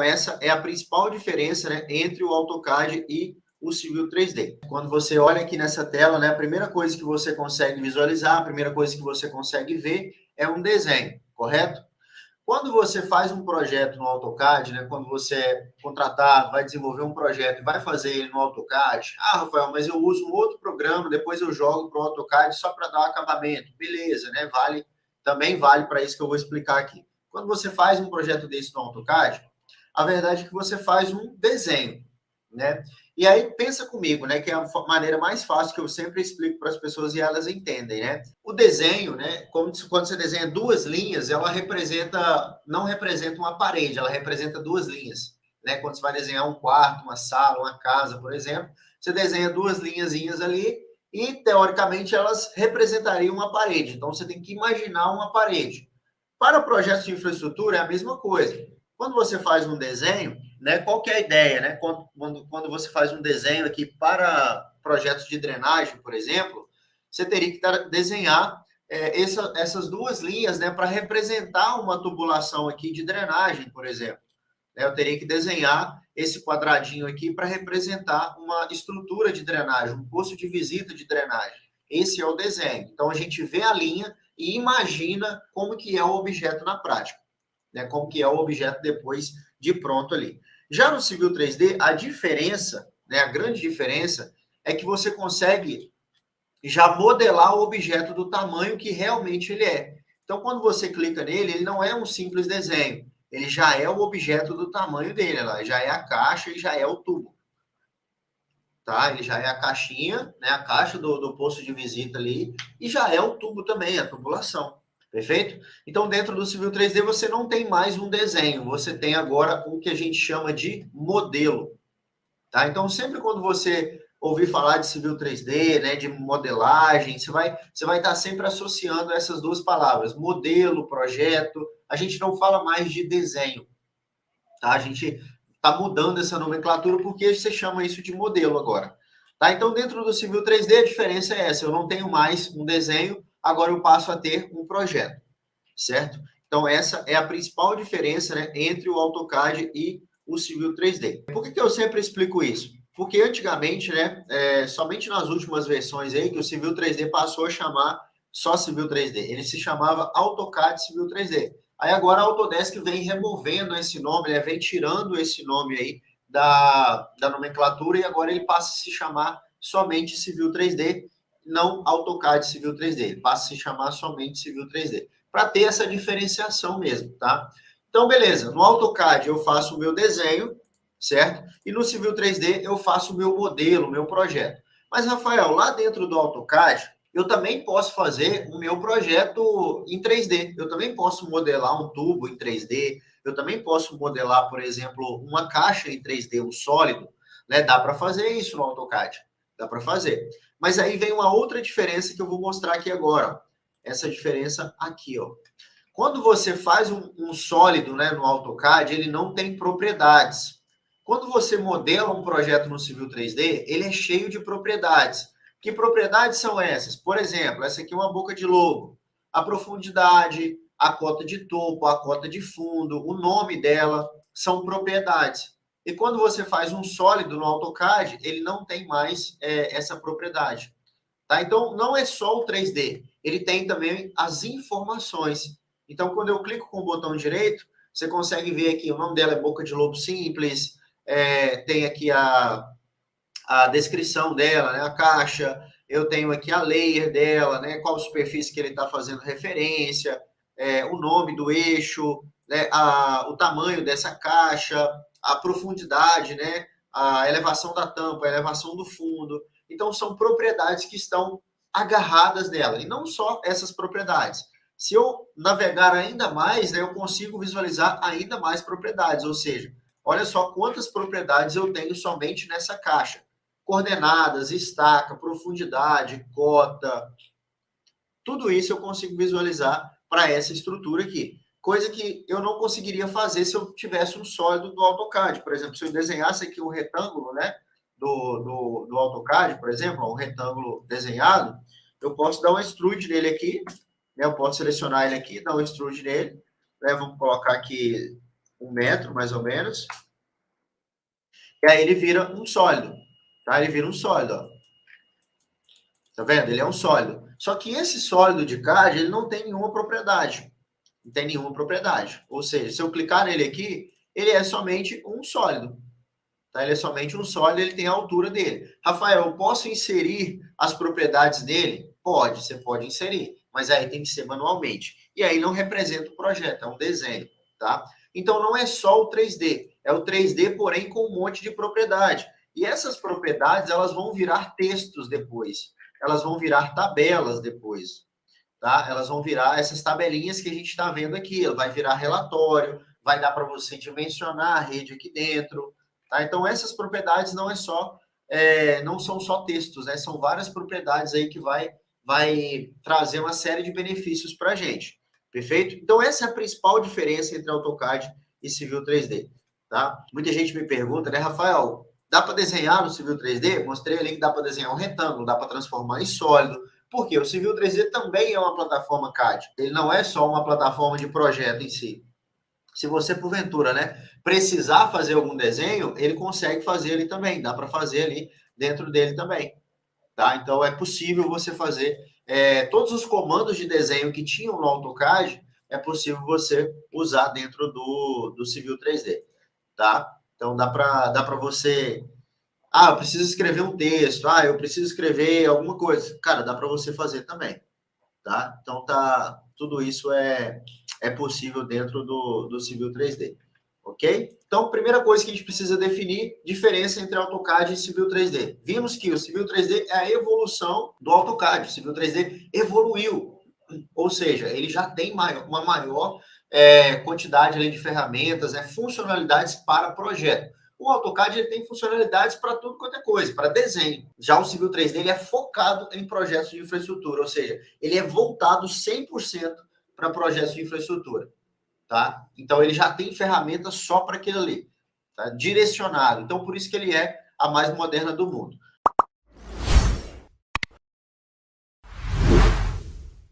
Essa é a principal diferença, né, entre o AutoCAD e o Civil 3D. Quando você olha aqui nessa tela, né, a primeira coisa que você consegue visualizar, a primeira coisa que você consegue ver é um desenho, correto? Quando você faz um projeto no AutoCAD, né, quando você é contratado, vai desenvolver um projeto e vai fazer ele no AutoCAD, Rafael, mas eu uso um outro programa, depois eu jogo para o AutoCAD só para dar um acabamento. Beleza, né? Também vale para isso que eu vou explicar aqui. Quando você faz um projeto desse no AutoCAD, a verdade é que você faz um desenho, né? E aí pensa comigo, né, que é a maneira mais fácil que eu sempre explico para as pessoas e elas entendem, né? O desenho, né, como quando você desenha duas linhas, ela não representa uma parede, ela representa duas linhas, né? Quando você vai desenhar um quarto, uma sala, uma casa, por exemplo, você desenha duas linhazinhas ali e teoricamente elas representariam uma parede. Então você tem que imaginar uma parede. Para projetos de infraestrutura é a mesma coisa. Quando você faz um desenho, né, qual que é a ideia, né? Quando você faz um desenho aqui para projetos de drenagem, por exemplo, você teria que desenhar essas duas linhas, né, para representar uma tubulação aqui de drenagem, por exemplo. Eu teria que desenhar esse quadradinho aqui para representar uma estrutura de drenagem, um poço de visita de drenagem. Esse é o desenho. Então, a gente vê a linha e imagina como que é o objeto na prática, né? Como que é o objeto depois de pronto ali. Já no Civil 3D, a diferença, né, a grande diferença, é que você consegue já modelar o objeto do tamanho que realmente ele é. Então, quando você clica nele, ele não é um simples desenho. Ele já é o objeto do tamanho dele, lá, já é a caixa e já é o tubo. Tá? Ele já é a caixinha, né, a caixa do posto de visita ali, e já é o tubo também, a tubulação. Perfeito? Então, dentro do Civil 3D, você não tem mais um desenho, você tem agora o que a gente chama de modelo. Tá? Então, sempre quando você ouvir falar de Civil 3D, né, de modelagem, você vai estar sempre associando essas duas palavras, modelo, projeto. A gente não fala mais de desenho. Tá? A gente está mudando essa nomenclatura porque você chama isso de modelo agora. Tá? Então, dentro do Civil 3D, a diferença é essa. Eu não tenho mais um desenho, agora eu passo a ter um projeto. Certo? Então, essa é a principal diferença, né, entre o AutoCAD e o Civil 3D. Por que eu sempre explico isso? Porque antigamente, né, somente nas últimas versões aí, que o Civil 3D passou a chamar só Civil 3D. Ele se chamava AutoCAD Civil 3D. Aí agora a Autodesk vem removendo esse nome, né, vem tirando esse nome aí da nomenclatura e agora ele passa a se chamar somente Civil 3D, não AutoCAD Civil 3D. Ele passa a se chamar somente Civil 3D para ter essa diferenciação mesmo, tá? Então, beleza, no AutoCAD eu faço o meu desenho, certo? E no Civil 3D eu faço o meu modelo, o meu projeto. Mas, Rafael, lá dentro do AutoCAD, eu também posso fazer o meu projeto em 3D. Eu também posso modelar um tubo em 3D. Eu também posso modelar, por exemplo, uma caixa em 3D, um sólido. Né? Dá para fazer isso no AutoCAD. Dá para fazer. Mas aí vem uma outra diferença que eu vou mostrar aqui agora. Essa diferença aqui, ó. Quando você faz um sólido, né, no AutoCAD, ele não tem propriedades. Quando você modela um projeto no Civil 3D, ele é cheio de propriedades. Que propriedades são essas? Por exemplo, essa aqui é uma boca de lobo. A profundidade, a cota de topo, a cota de fundo, o nome dela são propriedades. E quando você faz um sólido no AutoCAD, ele não tem mais essa propriedade. Tá? Então, não é só o 3D, ele tem também as informações. Então, quando eu clico com o botão direito, você consegue ver aqui, o nome dela é Boca de Lobo Simples, tem aqui a descrição dela, né, a caixa, eu tenho aqui a layer dela, né, qual superfície que ele está fazendo referência, o nome do eixo, né, o tamanho dessa caixa, a profundidade, né, a elevação da tampa, a elevação do fundo. Então, são propriedades que estão agarradas nela, e não só essas propriedades. Se eu navegar ainda mais, né, eu consigo visualizar ainda mais propriedades, ou seja, olha só quantas propriedades eu tenho somente nessa caixa. Coordenadas, estaca, profundidade, cota, tudo isso eu consigo visualizar para essa estrutura aqui. Coisa que eu não conseguiria fazer se eu tivesse um sólido do AutoCAD. Por exemplo, se eu desenhasse aqui um retângulo, né, do AutoCAD, por exemplo, um retângulo desenhado, eu posso dar um extrude nele aqui, né, eu posso selecionar ele aqui, dar um extrude nele, né, vamos colocar aqui 1 metro, mais ou menos. E aí ele vira um sólido, tá? Ele vira um sólido, ó. Tá vendo? Ele é um sólido. Só que esse sólido de CAD, ele não tem nenhuma propriedade. Não tem nenhuma propriedade. Ou seja, se eu clicar nele aqui, ele é somente um sólido. Tá? Ele é somente um sólido, ele tem a altura dele. Rafael, eu posso inserir as propriedades dele? Pode, você pode inserir, mas aí tem que ser manualmente. E aí não representa o projeto, é um desenho, tá? Então não é só o 3D, é o 3D, porém com um monte de propriedade. E essas propriedades, elas vão virar textos depois. Elas vão virar tabelas depois, tá? Elas vão virar essas tabelinhas que a gente está vendo aqui. Ela vai virar relatório, vai dar para você dimensionar a rede aqui dentro, tá? Então essas propriedades não são só textos, né? São várias propriedades aí que vai trazer uma série de benefícios para a gente, perfeito? Então essa é a principal diferença entre AutoCAD e Civil 3D, tá? Muita gente me pergunta, né, Rafael, dá para desenhar no Civil 3D? Mostrei ali que dá para desenhar um retângulo, dá para transformar em sólido, porque o Civil 3D também é uma plataforma CAD. Ele não é só uma plataforma de projeto em si. Se você, porventura, né, precisar fazer algum desenho, ele consegue fazer ali também. Dá para fazer ali dentro dele também. Tá? Então, é possível você fazer todos os comandos de desenho que tinham no AutoCAD, é possível você usar dentro do Civil 3D. Tá? Então, dá para você... Ah, eu preciso escrever um texto. Ah, eu preciso escrever alguma coisa. Cara, dá para você fazer também, tá? Então, tudo isso é possível dentro do Civil 3D, ok? Então, primeira coisa que a gente precisa definir, diferença entre AutoCAD e Civil 3D. Vimos que o Civil 3D é a evolução do AutoCAD. O Civil 3D evoluiu, ou seja, ele já tem uma maior quantidade ali de ferramentas, funcionalidades para projeto. O AutoCAD ele tem funcionalidades para tudo quanto é coisa, para desenho. Já o Civil 3D ele é focado em projetos de infraestrutura, ou seja, ele é voltado 100% para projetos de infraestrutura, tá? Então ele já tem ferramentas só para aquilo ali, tá? Direcionado. Então por isso que ele é a mais moderna do mundo.